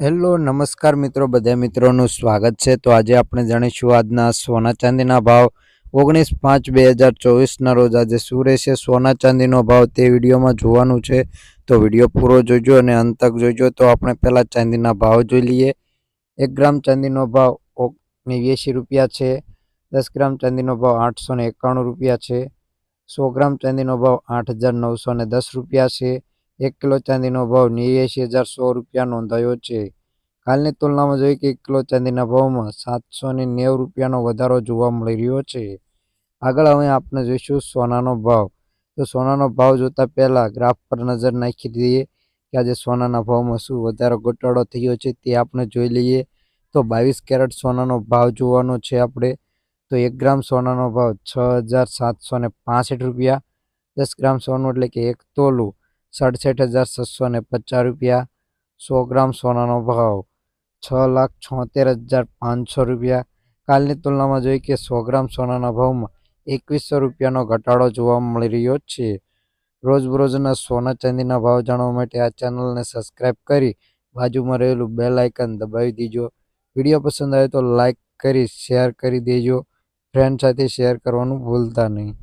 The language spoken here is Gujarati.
હેલો નમસ્કાર મિત્રો, બધા મિત્રોનું સ્વાગત છે। તો આજે આપણે જાણીશું આજના સોના ચાંદીના ભાવ 19/5/2024 રોજ આજે શું રહેશે સોના ચાંદીનો ભાવ તે વિડીયોમાં જોવાનું છે। તો વિડીયો પૂરો જોજો અને અંત તક જોજો। તો આપણે પહેલા ચાંદીના ભાવ જોઈ લઈએ। 1 ગ્રામ ચાંદીનો ભાવ 89 રૂપિયા છે। 10 ગ્રામ ચાંદીનો ભાવ 891 રૂપિયા છે। 100 ગ્રામ ચાંદીનો ભાવ 8910 રૂપિયા છે। 1 કિલો ચાંદીનો ભાવ 89,100 રૂપિયા નોંધાયો છે। કાલની તુલનામાં જોઈએ કે 1 કિલો ચાંદીના ભાવમાં 790 રૂપિયાનો વધારો જોવા મળી રહ્યો છે। આગળ હવે આપણે જોઈશું સોનાનો ભાવ। તો સોનાનો ભાવ જોતા પહેલા ગ્રાફ પર નજર નાખી દઈએ કે આજે સોનાના ભાવમાં શું વધારો ઘટાડો થયો છે તે આપણે જોઈ લઈએ। તો 22 કેરેટ સોનાનો ભાવ જોવાનો છે આપણે। તો 1 ગ્રામ સોનાનો ભાવ 6,765 રૂપિયા। 10 ગ્રામ સોનું એટલે કે 1 તોલું 67,650 રૂપિયા। 100 ગ્રામ સોનાનો ભાવ 6,76,500 રૂપિયા। કાલની તુલનામાં જોઈએ કે 100 ગ્રામ સોનાના ભાવમાં 2100 રૂપિયાનો ઘટાડો જોવા મળી રહ્યો છે। રોજબરોજના સોના ચાંદીના ભાવ જાણવા માટે આ ચેનલને સબસ્ક્રાઇબ કરી બાજુમાં રહેલું બેલ આઇકન દબાવી દેજો। વિડીયો પસંદ આવે તો લાઇક કરી શેર કરી દેજો। ફ્રેન્ડ સાથે શેર કરવાનું ભૂલતા નહીં।